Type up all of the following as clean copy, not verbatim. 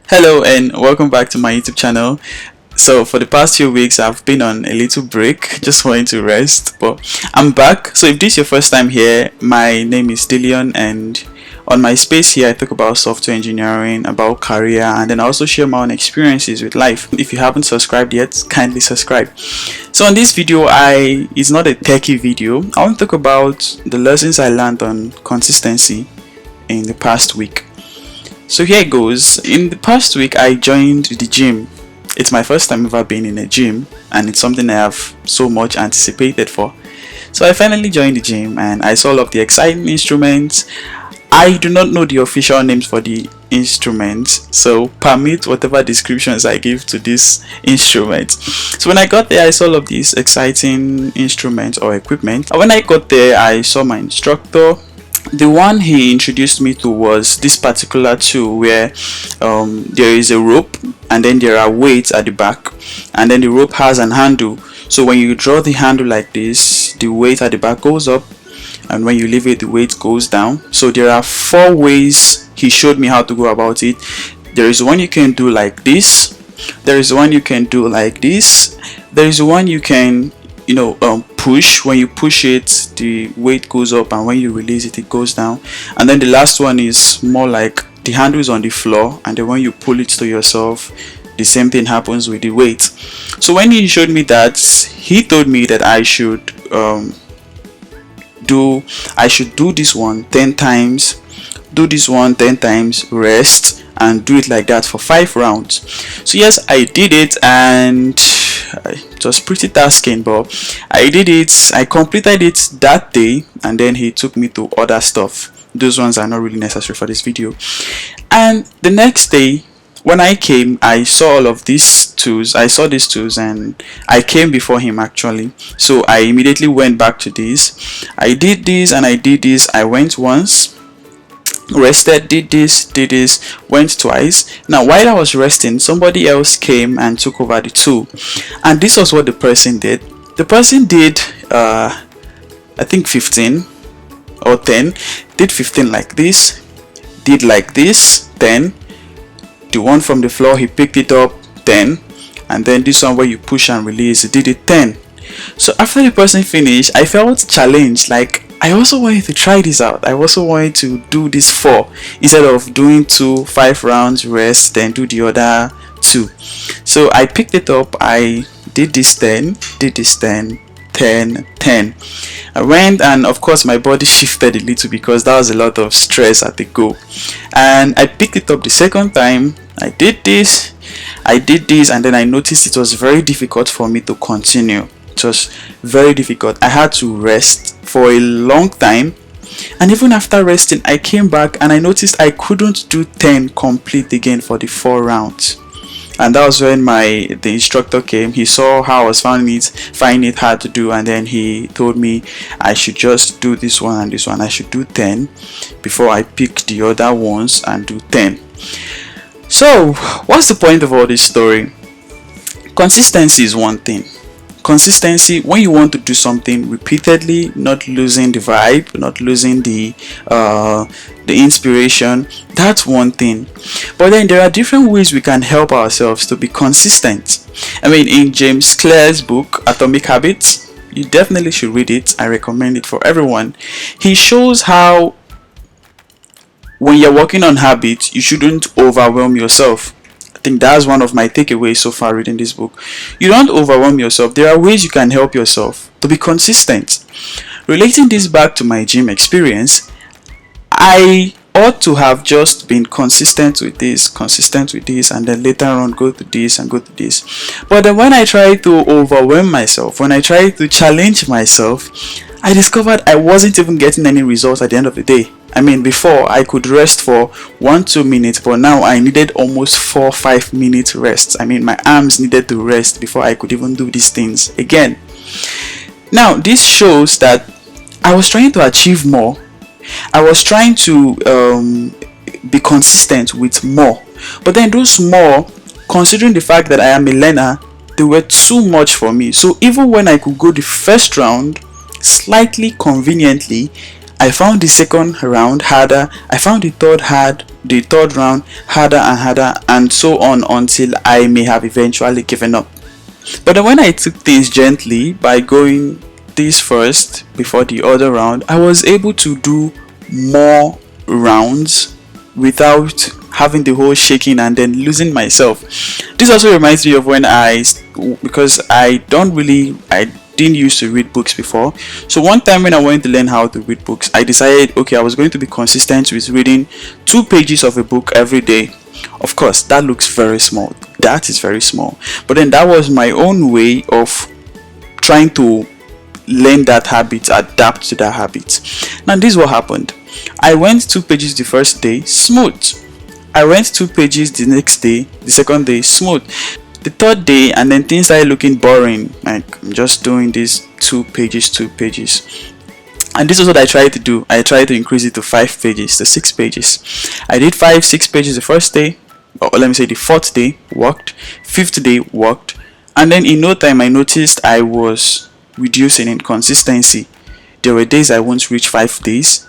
Hello and welcome back to my YouTube channel. So for the past few weeks I've been on a little break, just wanting to rest, but I'm back. So if this is your first time here, my name is Dillion, and on my space here I talk about software engineering, about career, and then I also share my own experiences with life. If you haven't subscribed yet, kindly subscribe. So on this video, it's not a techie video. I want to talk about the lessons I learned on consistency in the past week. So here it goes. In the past week I joined the gym. It's my first time ever being in a gym, and it's something I have so much anticipated for. So I finally joined the gym and I saw all of the exciting instruments. I do not know the official names for the instruments, so permit whatever descriptions I give to this instrument. So when I got there, I saw all of these exciting instruments or equipment. And when I got there, I saw my instructor. The one he introduced me to was this particular tool where there is a rope and then there are weights at the back, and then the rope has an handle. So when you draw the handle like this, the weight at the back goes up, and when you leave it, the weight goes down. So there are 4 ways he showed me how to go about it. There is one you can do like this, there is one you can do like this, there is one you can push. When you push it, the weight goes up, and when you release it, it goes down. And then the last one is more like the handle is on the floor, and then when you pull it to yourself, the same thing happens with the weight. So when he showed me that, he told me that I should do this one 10 times, do this one 10 times, rest, and do it like that for 5 rounds. So yes, I did it, and it was pretty tasking, but I did it. I completed it that day, and then he took me to other stuff. Those ones are not really necessary for this video. And the next day when I came, I saw all of these tools. I saw these tools and I came before him actually. So I immediately went back to this. I did this and I did this. I went once, rested, did this, went twice. Now while I was resting, somebody else came and took over the tool, and this was what the person did. The person did I think 15 or 10, did 15 like this, did like this, 10. The one from the floor, he picked it up, 10, and then this one where you push and release, he did it 10. So after the person finished, I felt challenged, like I also wanted to try this out. I also wanted to do this 4 instead of doing 2, 5 rounds, rest, then do the other 2. So I picked it up, I did this 10, did this 10, 10, 10. I went, and of course my body shifted a little because that was a lot of stress at the go. And I picked it up the second time, I did this, and then I noticed it was very difficult for me to continue. It was very difficult. I had to rest for a long time, and even after resting I came back and I noticed I couldn't do 10 complete again for the 4 rounds. And that was when the instructor came. He saw how I was finding it hard to do, and then he told me I should just do this one and this one. I should do 10 before I pick the other ones and do 10. So what's the point of all this story? Consistency is one thing. Consistency, when you want to do something repeatedly, not losing the vibe, not losing the inspiration, that's one thing. But then there are different ways we can help ourselves to be consistent. I mean, in James Clear's book Atomic Habits, you definitely should read it. I recommend it for everyone. He shows how when you're working on habits, you shouldn't overwhelm yourself. I think that's one of my takeaways so far reading this book. You don't overwhelm yourself. There are ways you can help yourself to be consistent. Relating this back to my gym experience, I ought to have just been consistent with this, and then later on go to this and go to this. But then when I tried to overwhelm myself, when I tried to challenge myself, I discovered I wasn't even getting any results at the end of the day. I mean, before I could rest for 1-2 minutes, but now I needed almost 4-5 minutes rest. I mean, my arms needed to rest before I could even do these things again. Now this shows that I was trying to achieve more. I was trying to be consistent with more, but then those more, considering the fact that I am a learner, they were too much for me. So even when I could go the first round slightly conveniently, I found the second round harder. I found the third round harder and harder, and so on until I may have eventually given up. But then when I took things gently by going this first before the other round, I was able to do more rounds without having the whole shaking and then losing myself. This also reminds me of when because I didn't used to read books before. So one time when I wanted to learn how to read books, I decided, okay, I was going to be consistent with reading 2 pages of a book every day. Of course, that looks very small. That is very small. But then that was my own way of trying to learn that habit, adapt to that habit. Now this is what happened. I went 2 pages the first day, smooth. I went 2 pages the next day, the second day, smooth. The third day, and then things started looking boring. Like, I'm just doing this 2 pages. And this is what I tried to do. I tried to increase it to 5 pages, to 6 pages. I did 6 pages the first day, or let me say the 4th day worked, 5th day worked, and then in no time I noticed I was reducing in consistency. There were days I won't reach 5 pages.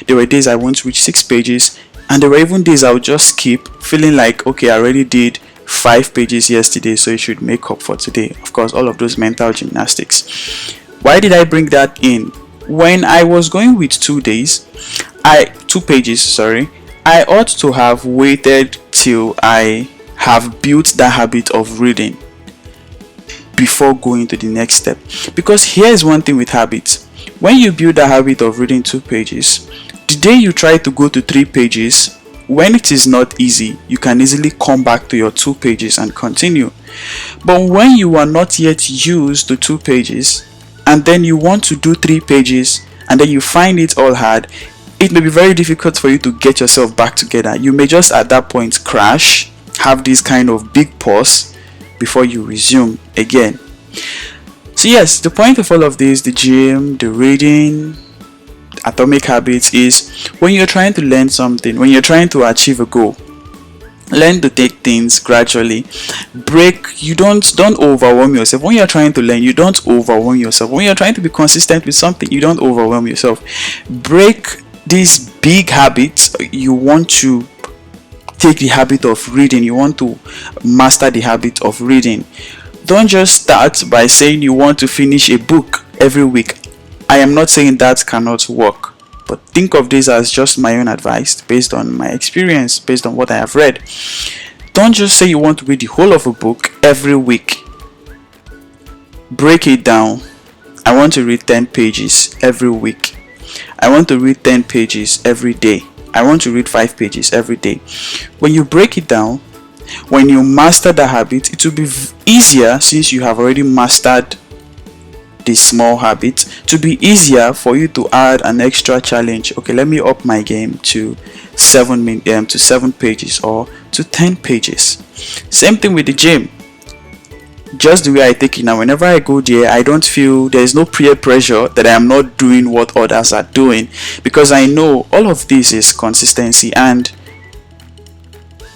There were days I won't reach 6 pages, and there were even days I would just skip, feeling like, okay, I already did 5 pages yesterday, so it should make up for today. Of course, all of those mental gymnastics. Why did I bring that in? When I was going with 2 pages, I ought to have waited till I have built that habit of reading before going to the next step. Because here's one thing with habits. When you build a habit of reading 2 pages, the day you try to go to 3 pages, when it is not easy, you can easily come back to your 2 pages and continue. But when you are not yet used to 2 pages, and then you want to do 3 pages, and then you find it all hard, it may be very difficult for you to get yourself back together. You may just at that point crash, have this kind of big pause before you resume again. So yes, the point of all of this, the gym, the reading, atomic habits, is when you're trying to learn something, when you're trying to achieve a goal, learn to take things gradually. You don't overwhelm yourself. When you're trying to learn, you don't overwhelm yourself. When you're trying to be consistent with something, you don't overwhelm yourself. Break these big habits. You want to take the habit of reading. You want to master the habit of reading. Don't just start by saying you want to finish a book every week. I am not saying that cannot work, but think of this as just my own advice based on my experience, based on what I have read. Don't just say you want to read the whole of a book every week. Break it down. I want to read 10 pages every week. I want to read 10 pages every day. I want to read 5 pages every day. When you break it down, when you master the habit, it will be easier, since you have already mastered the small habit, to be easier for you to add an extra challenge. Okay, let me up my game to 7 pages or to 10 pages. Same thing with the gym. Just the way I take it now, whenever I go there, I don't feel there's no peer pressure that I am not doing what others are doing, because I know all of this is consistency. And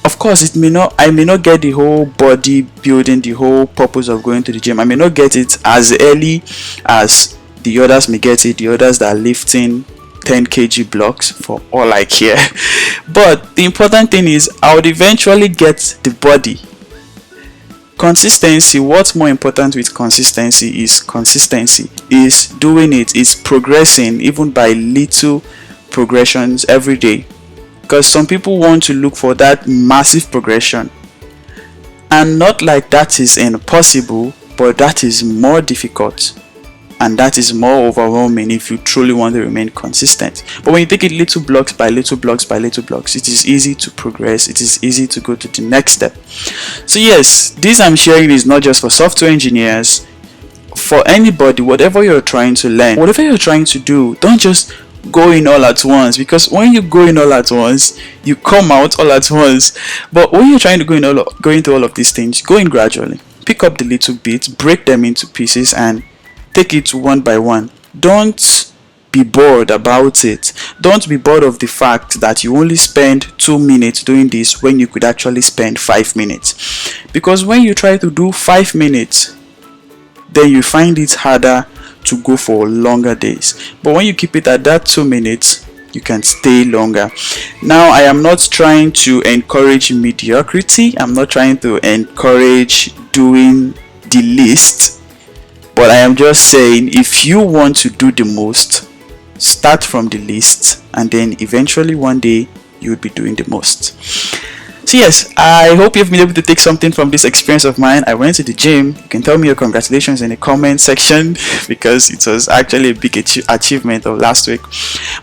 of course, I may not get the whole body building, the whole purpose of going to the gym. I may not get it as early as the others may get it, the others that are lifting 10 kg blocks, for all I care. But the important thing is I would eventually get the body. Consistency, what's more important with consistency is doing it, is progressing, even by little progressions every day. Because some people want to look for that massive progression, and not like that is impossible, but that is more difficult, and that is more overwhelming if you truly want to remain consistent. But when you take it little blocks by little blocks by little blocks, it is easy to progress, it is easy to go to the next step. So yes, this I'm sharing is not just for software engineers, for anybody. Whatever you're trying to learn, whatever you're trying to do, don't just go in all at once, because when you go in all at once, you come out all at once. But when you're trying to go into all of these things, go in gradually. Pick up the little bits, break them into pieces, and take it one by one. Don't be bored about it. Don't be bored of the fact that you only spend 2 minutes doing this when you could actually spend 5 minutes. Because when you try to do 5 minutes, then you find it harder to go for longer days. But when you keep it at that 2 minutes, you can stay longer. Now, I am not trying to encourage mediocrity. I'm not trying to encourage doing the least, but I am just saying, if you want to do the most, start from the least, and then eventually one day you will be doing the most. So yes, I hope you've been able to take something from this experience of mine. I went to the gym. You can tell me your congratulations in the comment section because it was actually a big achievement of last week.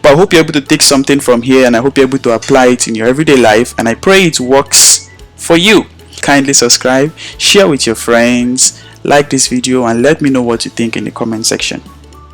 But I hope you're able to take something from here, and I hope you're able to apply it in your everyday life, and I pray it works for you. Kindly subscribe, share with your friends, like this video, and let me know what you think in the comment section.